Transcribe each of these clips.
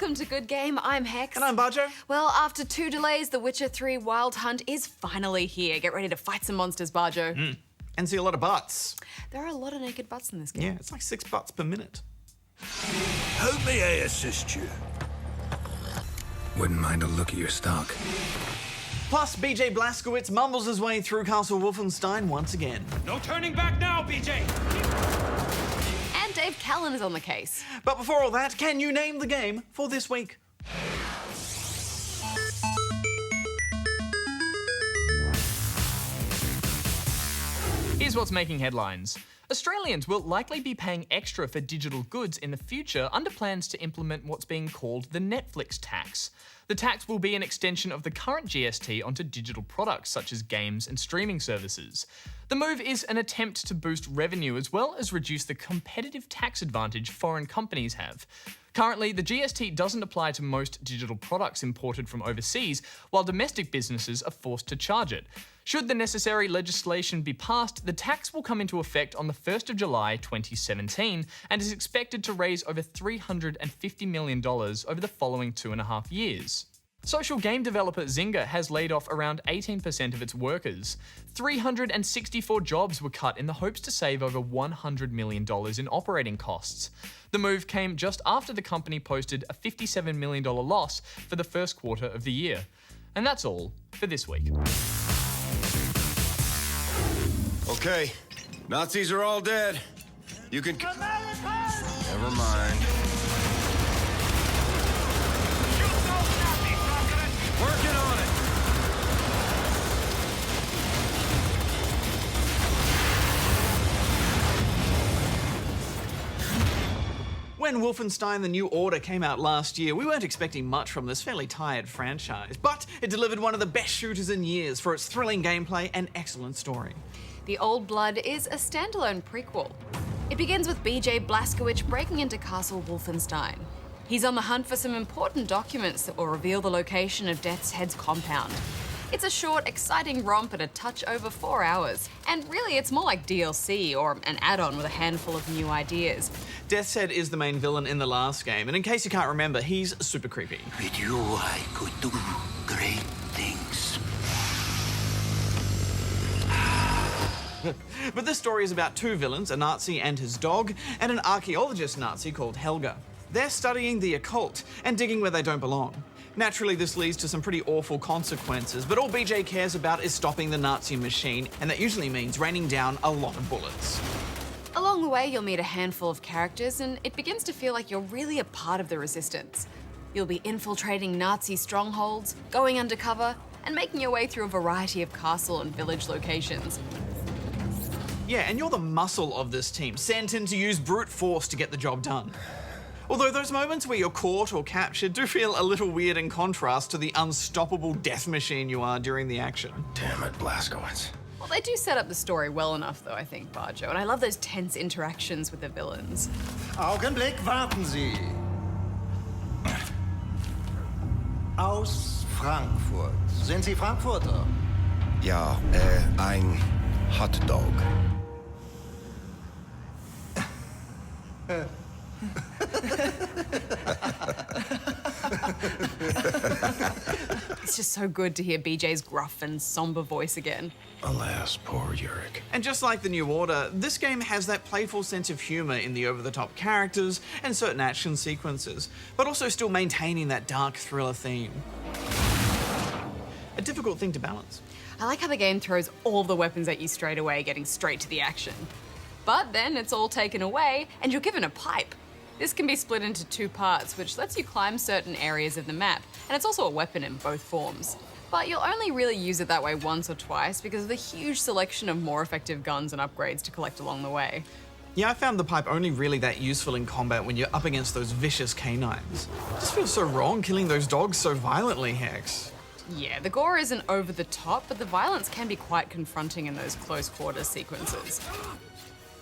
welcome to Good Game. I'm Hex. And I'm Bajo. Well, after 2 delays, The Witcher 3 Wild Hunt is finally here. Get ready to fight some monsters, Bajo. And see a lot of butts. There are a lot of naked butts in this game. Yeah, it's like 6 butts per minute. How may I assist you? Wouldn't mind a look at your stock. Plus, BJ Blazkowicz mumbles his way through Castle Wolfenstein once again. No turning back now, BJ! And Dave Callan is on the case. But before all that, can you name the game for this week? Here's what's making headlines. Australians will likely be paying extra for digital goods in the future under plans to implement what's being called the Netflix tax. The tax will be an extension of the current GST onto digital products such as games and streaming services. The move is an attempt to boost revenue as well as reduce the competitive tax advantage foreign companies have. Currently, the GST doesn't apply to most digital products imported from overseas, while domestic businesses are forced to charge it. Should the necessary legislation be passed, the tax will come into effect on the 1st of July 2017 and is expected to raise over $350 million over the following 2.5 years. Social game developer Zynga has laid off around 18% of its workers. 364 jobs were cut in the hopes to save over $100 million in operating costs. The move came just after the company posted a $57 million loss for the first quarter of the year. And that's all for this week. Okay, Nazis are all dead. You can... Never mind. Working on it. When Wolfenstein: The New Order came out last year, we weren't expecting much from this fairly tired franchise, but it delivered one of the best shooters in years for its thrilling gameplay and excellent story. The Old Blood is a standalone prequel. It begins with BJ Blazkowicz breaking into Castle Wolfenstein. He's on the hunt for some important documents that will reveal the location of Death's Head's compound. It's a short, exciting romp at a touch over 4 hours. And really, it's more like DLC or an add-on with a handful of new ideas. Death's Head is the main villain in the last game, and in case you can't remember, he's super creepy. With you, I could do great things. But this story is about 2 villains, a Nazi and his dog, and an archaeologist Nazi called Helga. They're studying the occult and digging where they don't belong. Naturally, this leads to some pretty awful consequences, but all BJ cares about is stopping the Nazi machine, and that usually means raining down a lot of bullets. Along the way, you'll meet a handful of characters, and it begins to feel like you're really a part of the resistance. You'll be infiltrating Nazi strongholds, going undercover, and making your way through a variety of castle and village locations. Yeah, and you're the muscle of this team, sent in to use brute force to get the job done. Although those moments where you're caught or captured do feel a little weird in contrast to the unstoppable death machine you are during the action. Damn it, Blazkowicz. Well, they do set up the story well enough, though, I think, Bajo, and I love those tense interactions with the villains. Augenblick, warten Sie. Aus Frankfurt. Sind Sie Frankfurter? Ja, ein Hotdog. It's just so good to hear BJ's gruff and somber voice again. Alas, poor Yurik. And just like The New Order, this game has that playful sense of humour in the over-the-top characters and certain action sequences, but also still maintaining that dark thriller theme. A difficult thing to balance. I like how the game throws all the weapons at you straight away, getting straight to the action. But then it's all taken away, and you're given a pipe. This can be split into 2 parts, which lets you climb certain areas of the map, and it's also a weapon in both forms. But you'll only really use it that way once or twice because of the huge selection of more effective guns and upgrades to collect along the way. Yeah, I found the pipe only really that useful in combat when you're up against those vicious canines. It just feels so wrong killing those dogs so violently, Hex. Yeah, the gore isn't over the top, but the violence can be quite confronting in those close quarters sequences.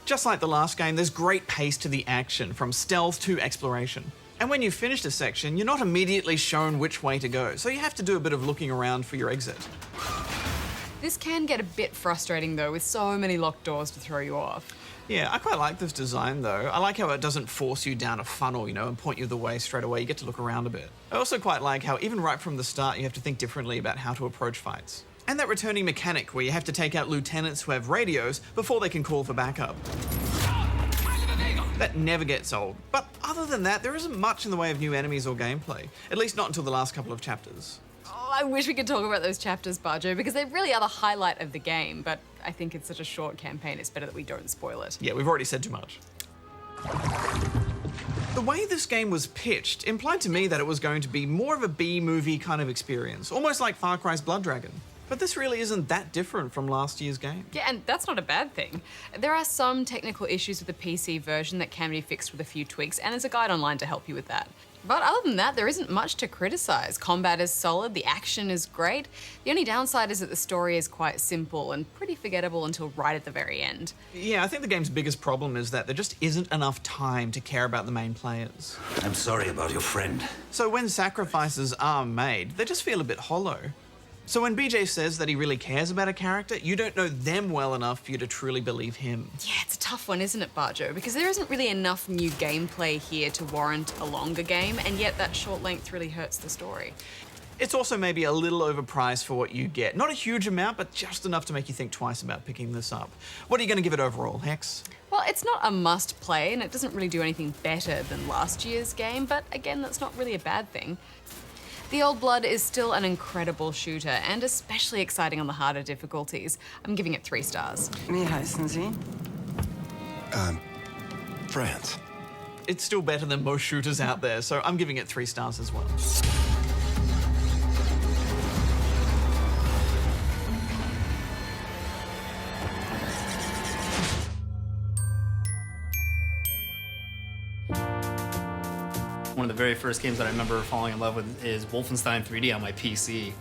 Just like the last game, there's great pace to the action, from stealth to exploration. And when you've finished a section, you're not immediately shown which way to go, so you have to do a bit of looking around for your exit. This can get a bit frustrating though, with so many locked doors to throw you off. Yeah, I quite like this design though. I like how it doesn't force you down a funnel, and point you the way straight away. You get to look around a bit. I also quite like how even right from the start you have to think differently about how to approach fights. And that returning mechanic where you have to take out lieutenants who have radios before they can call for backup. That never gets old. But other than that, there isn't much in the way of new enemies or gameplay. At least not until the last couple of chapters. Oh, I wish we could talk about those chapters, Bajo, because they really are the highlight of the game, but I think it's such a short campaign, it's better that we don't spoil it. Yeah, we've already said too much. The way this game was pitched implied to me that it was going to be more of a B-movie kind of experience, almost like Far Cry's Blood Dragon. But this really isn't that different from last year's game. Yeah, and that's not a bad thing. There are some technical issues with the PC version that can be fixed with a few tweaks, and there's a guide online to help you with that. But other than that, there isn't much to criticize. Combat is solid, the action is great. The only downside is that the story is quite simple and pretty forgettable until right at the very end. Yeah, I think the game's biggest problem is that there just isn't enough time to care about the main players. I'm sorry about your friend. So when sacrifices are made, they just feel a bit hollow. So when BJ says that he really cares about a character, you don't know them well enough for you to truly believe him. Yeah, it's a tough one, isn't it, Bajo? Because there isn't really enough new gameplay here to warrant a longer game, and yet that short length really hurts the story. It's also maybe a little overpriced for what you get. Not a huge amount, but just enough to make you think twice about picking this up. What are you going to give it overall, Hex? Well, it's not a must play, and it doesn't really do anything better than last year's game, but again, that's not really a bad thing. The Old Blood is still an incredible shooter, and especially exciting on the harder difficulties. I'm giving it 3 stars. Wie heißen Sie? France. It's still better than most shooters out there, so I'm giving it 3 stars as well. One of the very first games that I remember falling in love with is Wolfenstein 3D on my PC.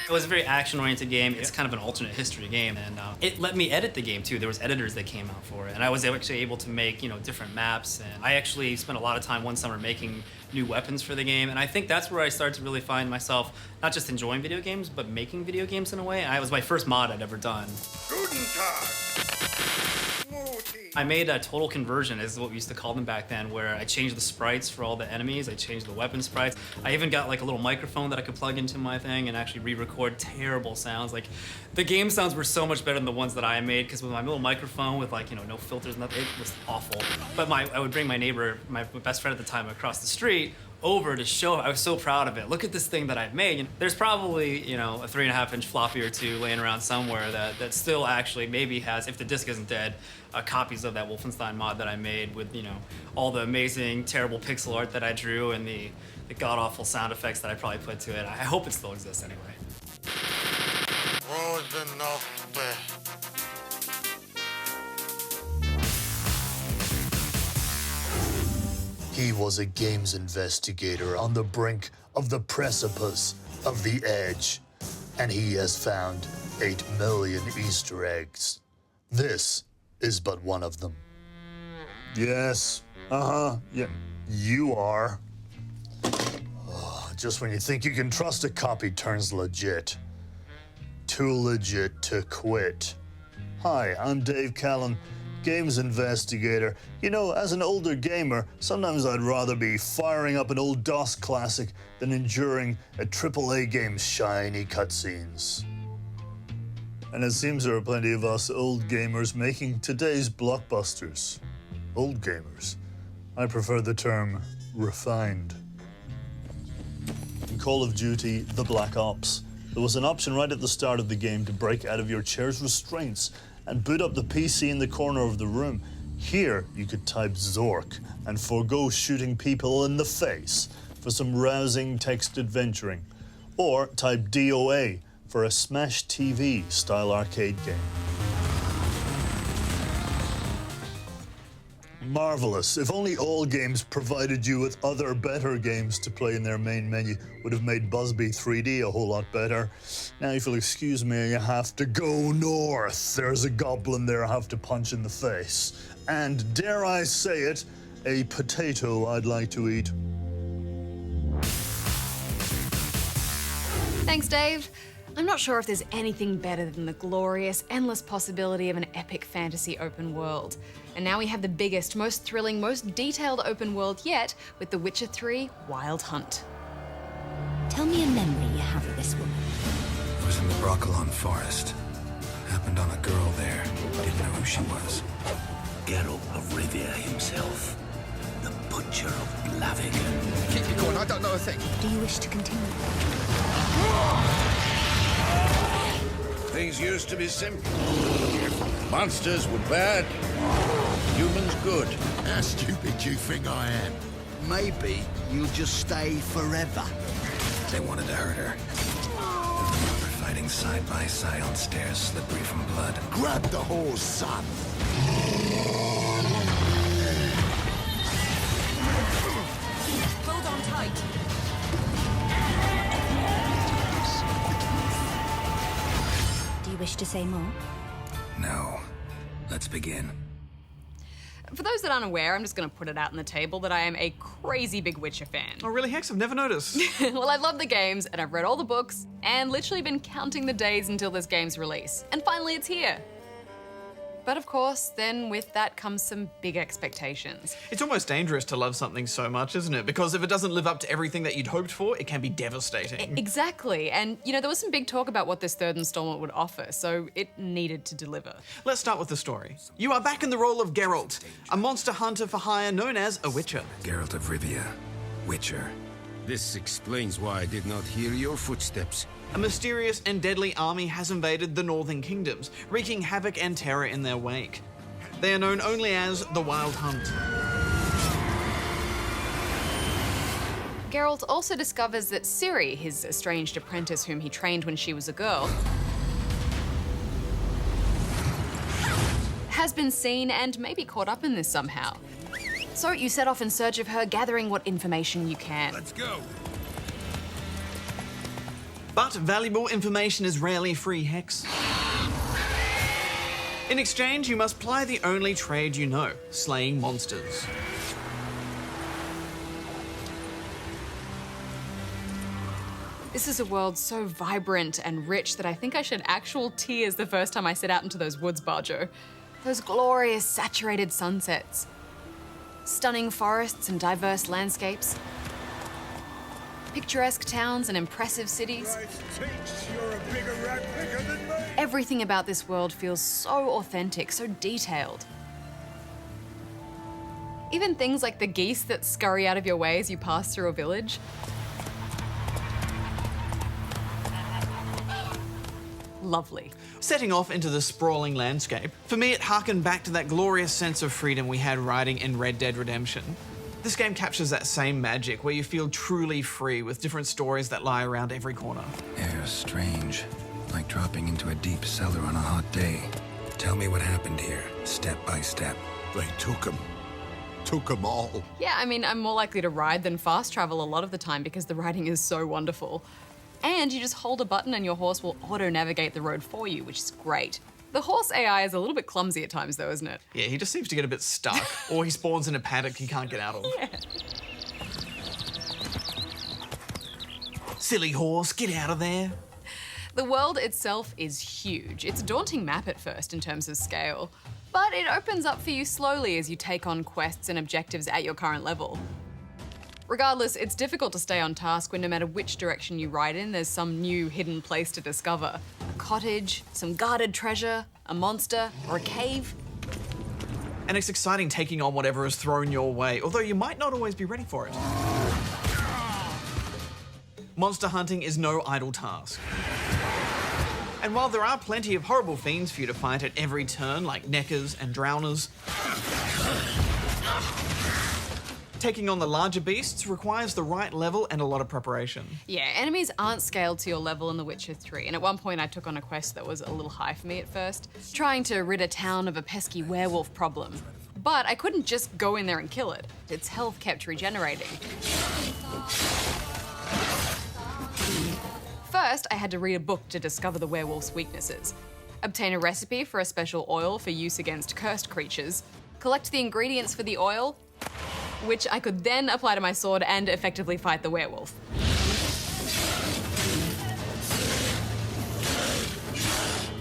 It was a very action-oriented game. It's kind of an alternate history game, and it let me edit the game too. There was editors that came out for it, and I was actually able to make different maps. And I actually spent a lot of time one summer making new weapons for the game, and I think that's where I started to really find myself not just enjoying video games, but making video games in a way. And it was my first mod I'd ever done. I made a total conversion, is what we used to call them back then, where I changed the sprites for all the enemies, I changed the weapon sprites. I even got like a little microphone that I could plug into my thing and actually re-record terrible sounds. Like, the game sounds were so much better than the ones that I made, because with my little microphone with no filters and nothing, it was awful. But I would bring my neighbor, my best friend at the time across the street, over to show him. I was so proud of it. Look at this thing that I've made. There's probably, a 3.5-inch floppy or two laying around somewhere that still actually maybe has, if the disc isn't dead, copies of that Wolfenstein mod that I made with, all the amazing, terrible pixel art that I drew and the god-awful sound effects that I probably put to it. I hope it still exists anyway. He was a games investigator on the brink of the precipice of the edge, and he has found 8 million Easter eggs. This is but one of them. Yes, yeah, you are. Oh, just when you think you can trust a copy turns legit. Too legit to quit. Hi, I'm Dave Callan, games investigator. As an older gamer, sometimes I'd rather be firing up an old DOS classic than enduring a AAA game's shiny cutscenes. And it seems there are plenty of us old gamers making today's blockbusters. Old gamers. I prefer the term refined. In Call of Duty, The Black Ops, there was an option right at the start of the game to break out of your chair's restraints and boot up the PC in the corner of the room. Here, you could type Zork and forego shooting people in the face for some rousing text adventuring, or type DOA for a Smash TV-style arcade game. Marvelous. If only all games provided you with other better games to play in their main menu, would have made Busby 3D a whole lot better. Now, if you'll excuse me, you have to go north. There's a goblin there I have to punch in the face. And dare I say it, a potato I'd like to eat. Thanks, Dave. I'm not sure if there's anything better than the glorious, endless possibility of an epic fantasy open world. And now we have the biggest, most thrilling, most detailed open world yet with The Witcher 3 Wild Hunt. Tell me a memory you have of this woman. It was in the Broccolon forest. Happened on a girl there. Didn't know who she was. Geralt of Rivia himself. The Butcher of Blaviken. Keep it going, I don't know a thing. Do you wish to continue? Things used to be simple. Monsters were bad, humans good. How stupid do you think I am? Maybe you'll just stay forever. They wanted to hurt her. We're fighting side by side on stairs, slippery from blood. Grab the horse, son. Hold on tight. Do you wish to say more? No. Let's begin. For those that aren't aware, I'm just going to put it out on the table that I am a crazy big Witcher fan. Oh, really, Hex? I've never noticed. Well, I love the games, and I've read all the books, and literally been counting the days until this game's release. And finally, it's here. But of course, then with that comes some big expectations. It's almost dangerous to love something so much, isn't it? Because if it doesn't live up to everything that you'd hoped for, it can be devastating. Exactly. And, you know, there was some big talk about what this third installment would offer, so it needed to deliver. Let's start with the story. You are back in the role of Geralt, a monster hunter for hire known as a Witcher. Geralt of Rivia. Witcher. This explains why I did not hear your footsteps. A mysterious and deadly army has invaded the Northern Kingdoms, wreaking havoc and terror in their wake. They are known only as the Wild Hunt. Geralt also discovers that Ciri, his estranged apprentice whom he trained when she was a girl, has been seen and maybe caught up in this somehow. So you set off in search of her, gathering what information you can. Let's go. But valuable information is rarely free, Hex. In exchange, you must ply the only trade you know, slaying monsters. This is a world so vibrant and rich that I think I shed actual tears the first time I set out into those woods, Bajo. Those glorious, saturated sunsets. Stunning forests and diverse landscapes. Picturesque towns and impressive cities. Everything about this world feels so authentic, so detailed. Even things like the geese that scurry out of your way as you pass through a village. Lovely. Setting off into the sprawling landscape, for me it harkened back to that glorious sense of freedom we had riding in Red Dead Redemption. This game captures that same magic where you feel truly free with different stories that lie around every corner. Air strange. Like dropping into a deep cellar on a hot day. Tell me what happened here, step by step. They took them. Took them all. Yeah, I mean, I'm more likely to ride than fast travel a lot of the time because the riding is so wonderful. And you just hold a button and your horse will auto-navigate the road for you, which is great. The horse AI is a little bit clumsy at times though, isn't it? Yeah, he just seems to get a bit stuck, or he spawns in a paddock he can't get out of. Yeah. Silly horse, get out of there. The world itself is huge. It's a daunting map at first in terms of scale, but it opens up for you slowly as you take on quests and objectives at your current level. Regardless, it's difficult to stay on task when no matter which direction you ride in, there's some new hidden place to discover. A cottage, some guarded treasure, a monster, or a cave. And it's exciting taking on whatever is thrown your way, although you might not always be ready for it. Monster hunting is no idle task. And while there are plenty of horrible fiends for you to fight at every turn, like neckers and drowners, taking on the larger beasts requires the right level and a lot of preparation. Yeah, enemies aren't scaled to your level in The Witcher 3, and at one point I took on a quest that was a little high for me at first, trying to rid a town of a pesky werewolf problem. But I couldn't just go in there and kill it. Its health kept regenerating. First, I had to read a book to discover the werewolf's weaknesses, obtain a recipe for a special oil for use against cursed creatures, collect the ingredients for the oil, which I could then apply to my sword and effectively fight the werewolf.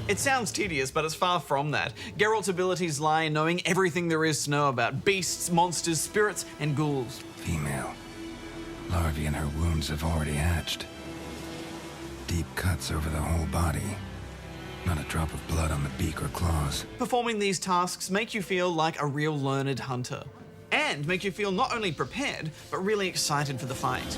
It sounds tedious, but it's far from that. Geralt's abilities lie in knowing everything there is to know about beasts, monsters, spirits, and ghouls. Female. Larvae in her wounds have already hatched. Deep cuts over the whole body. Not a drop of blood on the beak or claws. Performing these tasks make you feel like a real learned hunter. And make you feel not only prepared, but really excited for the fight.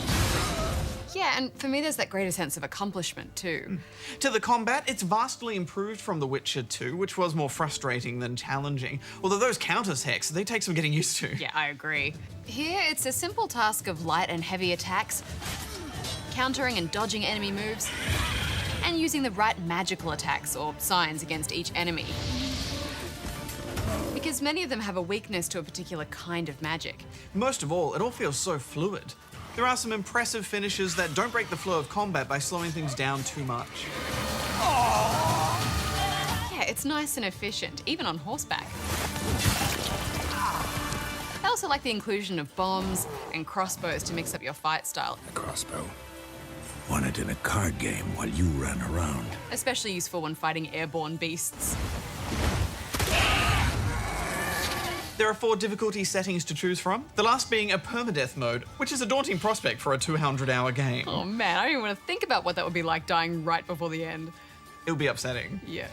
Yeah, and for me there's that greater sense of accomplishment too. To the combat, it's vastly improved from The Witcher 2, which was more frustrating than challenging. Although those counters, Hex, they take some getting used to. Yeah, I agree. Here, it's a simple task of light and heavy attacks, countering and dodging enemy moves, and using the right magical attacks or signs against each enemy. Because many of them have a weakness to a particular kind of magic. Most of all, it all feels so fluid. There are some impressive finishes that don't break the flow of combat by slowing things down too much. Yeah, it's nice and efficient, even on horseback. I also like the inclusion of bombs and crossbows to mix up your fight style. A crossbow. Won it in a card game while you ran around. Especially useful when fighting airborne beasts. There are 4 difficulty settings to choose from, the last being a permadeath mode, which is a daunting prospect for a 200-hour game. Oh man, I don't even want to think about what that would be like dying right before the end. It'll be upsetting. Yeah.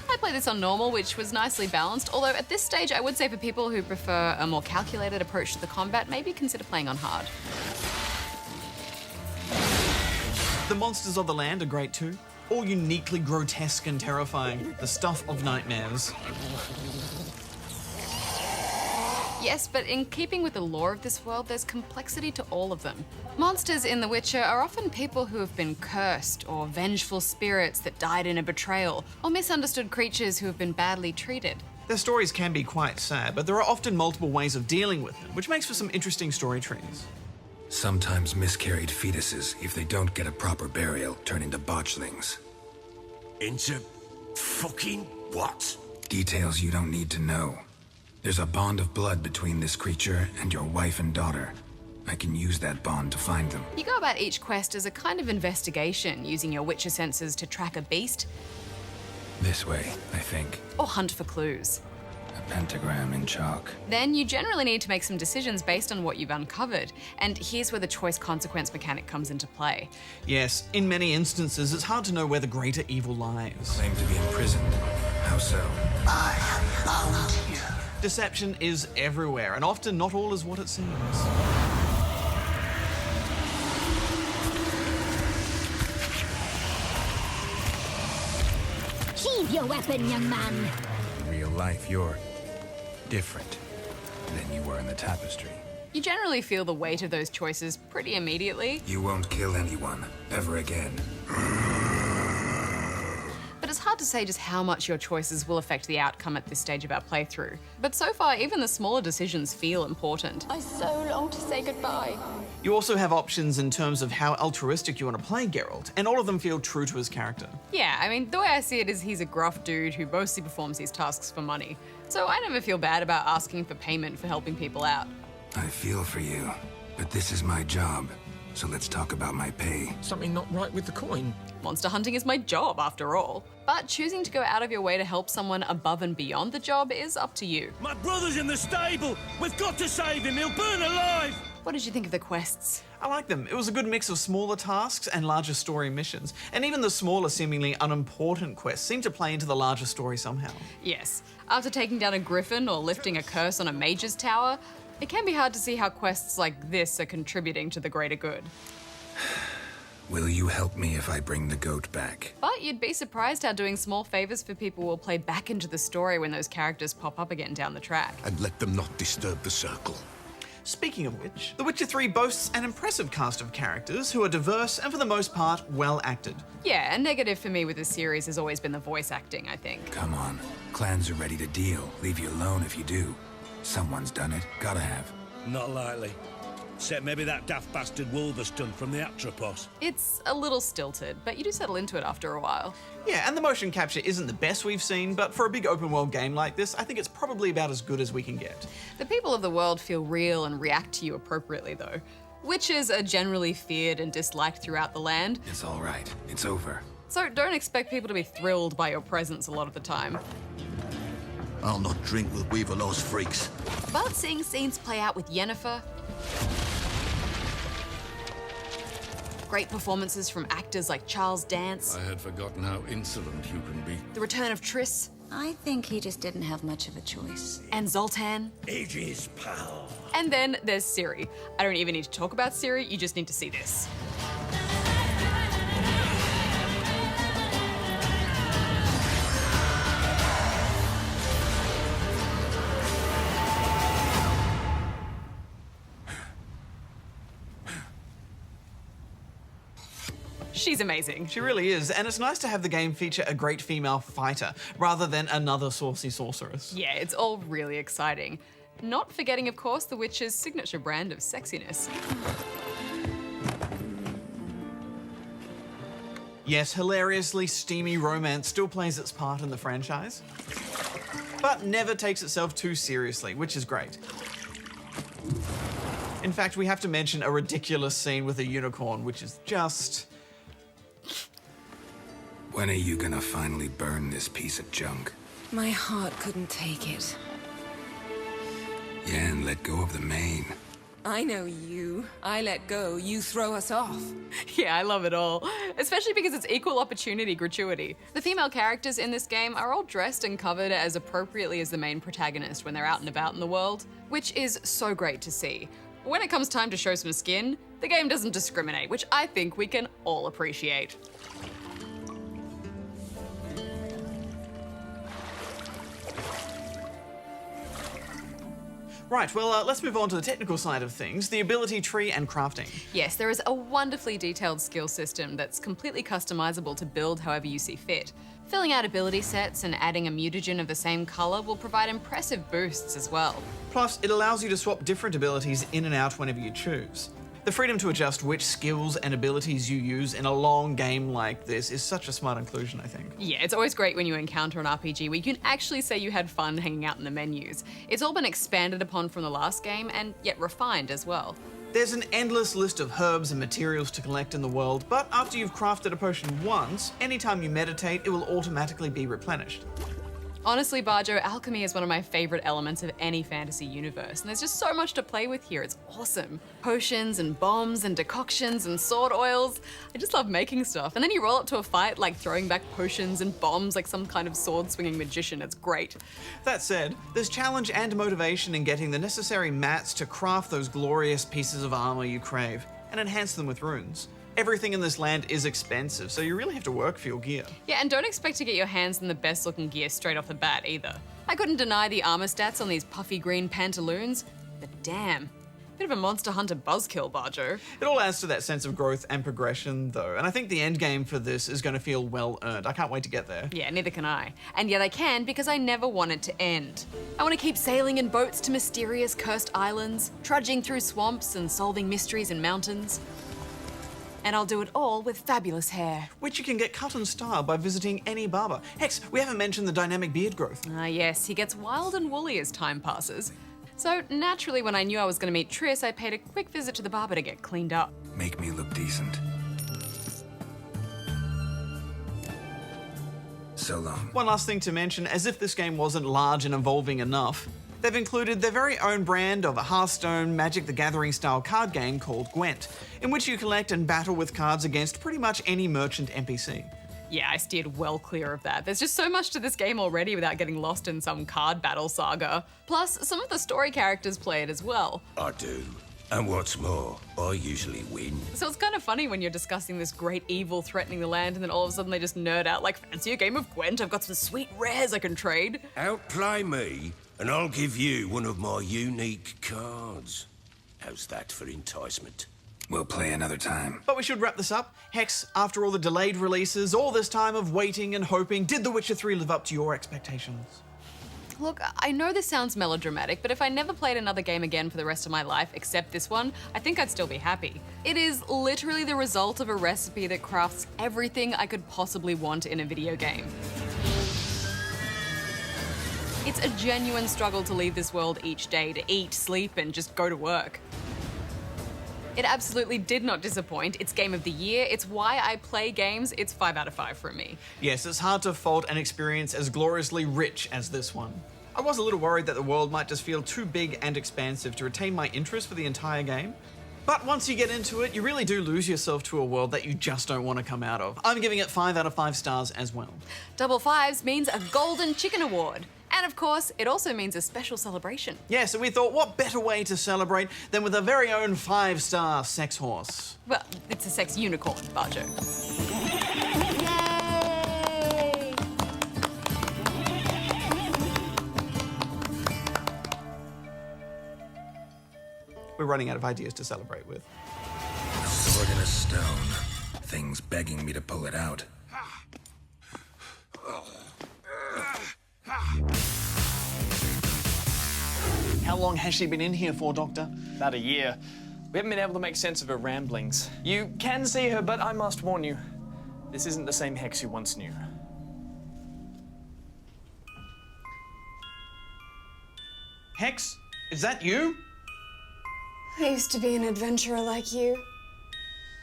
I played this on normal, which was nicely balanced, although at this stage I would say for people who prefer a more calculated approach to the combat, maybe consider playing on hard. The monsters of the land are great too. All uniquely grotesque and terrifying, the stuff of nightmares. Yes, but in keeping with the lore of this world, there's complexity to all of them. Monsters in The Witcher are often people who have been cursed, or vengeful spirits that died in a betrayal, or misunderstood creatures who have been badly treated. Their stories can be quite sad, but there are often multiple ways of dealing with them, which makes for some interesting story trees. Sometimes miscarried fetuses, if they don't get a proper burial, turn into botchlings. Into fucking what? Details you don't need to know. There's a bond of blood between this creature and your wife and daughter. I can use that bond to find them. You go about each quest as a kind of investigation, using your Witcher senses to track a beast, This way, I think. or hunt for clues. A pentagram in chalk. Then you generally need to make some decisions based on what you've uncovered, and here's where the choice-consequence mechanic comes into play. Yes, in many instances, it's hard to know where the greater evil lies. Claim to be imprisoned. How so? I have found you. Deception is everywhere, and often not all is what it seems. Sheathe your weapon, young man. In real life, you're different than you were in the tapestry. You generally feel the weight of those choices pretty immediately, You won't kill anyone, ever again. but it's hard to say just how much your choices will affect the outcome at this stage of our playthrough. But so far, even the smaller decisions feel important. I so long to say goodbye. You also have options in terms of how altruistic you want to play Geralt, and all of them feel true to his character. Yeah, I mean, the way I see it is he's a gruff dude who mostly performs these tasks for money. So I never feel bad about asking for payment for helping people out. I feel for you, but this is my job, so let's talk about my pay. Something not right with the coin. Monster hunting is my job, after all. But choosing to go out of your way to help someone above and beyond the job is up to you. My brother's in the stable. We've got to save him. He'll burn alive. What did you think of the quests? I like them. It was a good mix of smaller tasks and larger story missions. And even the smaller, seemingly unimportant quests seem to play into the larger story somehow. Yes. After taking down a griffin or lifting a curse on a mage's tower, it can be hard to see how quests like this are contributing to the greater good. Will you help me if I bring the goat back? But you'd be surprised how doing small favors for people will play back into the story when those characters pop up again down the track. And let them not disturb the circle. Speaking of which, The Witcher 3 boasts an impressive cast of characters who are diverse and for the most part well acted. Yeah, a negative for me with this series has always been the voice acting, I think. Come on. Clans are ready to deal. Leave you alone if you do. Someone's done it. Gotta have. Not likely. Except maybe that daft bastard Wolfenstein from the Atropos. It's a little stilted, but you do settle into it after a while. Yeah, and the motion capture isn't the best we've seen, but for a big open world game like this, I think it's probably about as good as we can get. The people of the world feel real and react to you appropriately, though. Witches are generally feared and disliked throughout the land. It's all right. It's over. So don't expect people to be thrilled by your presence a lot of the time. I'll not drink with Weaverlaw's freaks. But seeing scenes play out with Yennefer, great performances from actors like Charles Dance, I had forgotten how insolent you can be. the return of Triss, I think he just didn't have much of a choice. and Zoltan. Aegis power. And then there's Ciri. I don't even need to talk about Ciri, you just need to see this. She's amazing. She really is, and it's nice to have the game feature a great female fighter, rather than another saucy sorceress. Yeah, it's all really exciting. Not forgetting, of course, the witch's signature brand of sexiness. Yes, hilariously steamy romance still plays its part in the franchise, but never takes itself too seriously, which is great. In fact, we have to mention a ridiculous scene with a unicorn, which is just... When are you gonna finally burn this piece of junk? My heart couldn't take it. Yeah, and let go of the mane. I know you. I let go, you throw us off. Yeah, I love it all. Especially because it's equal opportunity gratuity. The female characters in this game are all dressed and covered as appropriately as the main protagonist when they're out and about in the world, which is so great to see. When it comes time to show some skin, the game doesn't discriminate, which I think we can all appreciate. Right, well, let's move on to the technical side of things, the ability tree and crafting. Yes, there is a wonderfully detailed skill system that's completely customizable to build however you see fit. Filling out ability sets and adding a mutagen of the same color will provide impressive boosts as well. Plus, it allows you to swap different abilities in and out whenever you choose. The freedom to adjust which skills and abilities you use in a long game like this is such a smart inclusion, I think. Yeah, it's always great when you encounter an RPG where you can actually say you had fun hanging out in the menus. It's all been expanded upon from the last game and yet refined as well. There's an endless list of herbs and materials to collect in the world, but after you've crafted a potion once, anytime you meditate, it will automatically be replenished. Honestly, Bajo, alchemy is one of my favorite elements of any fantasy universe, and there's just so much to play with here. It's awesome. Potions and bombs and decoctions and sword oils. I just love making stuff. And then you roll up to a fight like throwing back potions and bombs like some kind of sword-swinging magician. It's great. That said, there's challenge and motivation in getting the necessary mats to craft those glorious pieces of armor you crave, and enhance them with runes. Everything in this land is expensive, so you really have to work for your gear. Yeah, and don't expect to get your hands on the best looking gear straight off the bat either. I couldn't deny the armor stats on these puffy green pantaloons, but damn, bit of a monster hunter buzzkill, Bajo. It all adds to that sense of growth and progression though, and I think the end game for this is going to feel well earned. I can't wait to get there. Yeah, neither can I. And yet I can because I never want it to end. I want to keep sailing in boats to mysterious cursed islands, trudging through swamps and solving mysteries in mountains. And I'll do it all with fabulous hair. Which you can get cut in style by visiting any barber. Hex, we haven't mentioned the dynamic beard growth. Ah yes, he gets wild and woolly as time passes. So naturally, when I knew I was going to meet Triss, I paid a quick visit to the barber to get cleaned up. Make me look decent. So long. One last thing to mention, as if this game wasn't large and evolving enough, they've included their very own brand of a Hearthstone Magic the Gathering style card game called Gwent, in which you collect and battle with cards against pretty much any merchant NPC. Yeah, I steered well clear of that. There's just so much to this game already without getting lost in some card battle saga. Plus, some of the story characters play it as well. I do. And what's more, I usually win. So it's kind of funny when you're discussing this great evil threatening the land and then all of a sudden they just nerd out like, fancy a game of Gwent? I've got some sweet rares I can trade. Outplay me, and I'll give you one of my unique cards. How's that for enticement? We'll play another time. But we should wrap this up. Hex, after all the delayed releases, all this time of waiting and hoping, did The Witcher 3 live up to your expectations? Look, I know this sounds melodramatic, but if I never played another game again for the rest of my life except this one, I think I'd still be happy. It is literally the result of a recipe that crafts everything I could possibly want in a video game. It's a genuine struggle to leave this world each day to eat, sleep, and just go to work. It absolutely did not disappoint. It's Game of the Year. It's why I play games. It's 5 out of 5 from me. Yes, it's hard to fault an experience as gloriously rich as this one. I was a little worried that the world might just feel too big and expansive to retain my interest for the entire game. But once you get into it, you really do lose yourself to a world that you just don't want to come out of. I'm giving it 5 out of 5 stars as well. Double fives means a golden chicken award. And of course, it also means a special celebration. Yeah, so we thought, what better way to celebrate than with a very own 5-star sex horse? Well, it's a sex unicorn, Bajo. Yay! We're running out of ideas to celebrate with. A sword in a stone. Things begging me to pull it out. How long has she been in here for, Doctor? About a year. We haven't been able to make sense of her ramblings. You can see her, but I must warn you, this isn't the same Hex you once knew. Hex, is that you? I used to be an adventurer like you.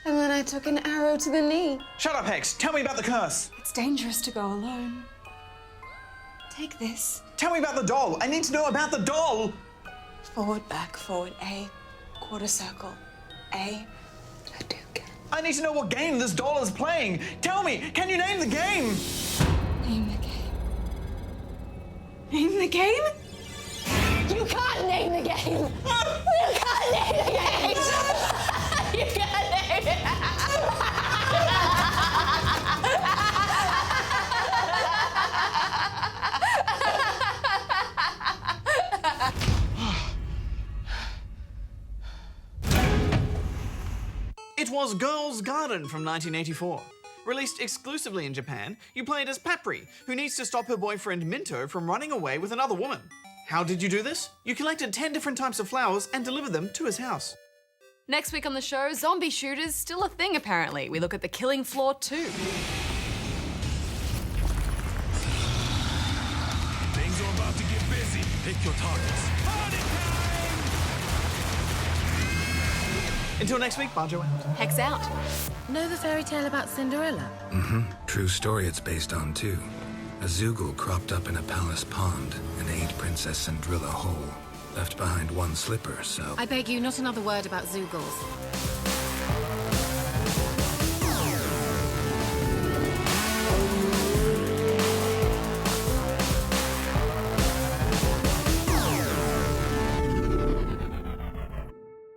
And then I took an arrow to the knee. Shut up, Hex. Tell me about the curse. It's dangerous to go alone. Take this. Tell me about the doll. I need to know about the doll. Forward, back, forward, A. Quarter circle, A. Hadouken. I need to know what game this doll is playing. Tell me, can you name the game? Name the game. Name the game? You can't name the game! You can't name the game! You can't name it! It was Girl's Garden from 1984. Released exclusively in Japan, you played as Papri, who needs to stop her boyfriend Minto from running away with another woman. How did you do this? You collected 10 different types of flowers and delivered them to his house. Next week on the show, zombie shooters still a thing apparently. We look at the killing floor too. Things are about to get busy. Pick your targets. Until next week, Bajo out. Hex out. Know the fairy tale about Cinderella? Mm-hmm. True story it's based on, too. A Zoogle cropped up in a palace pond and ate Princess Cinderella whole. Left behind one slipper, so... I beg you, not another word about Zoogles.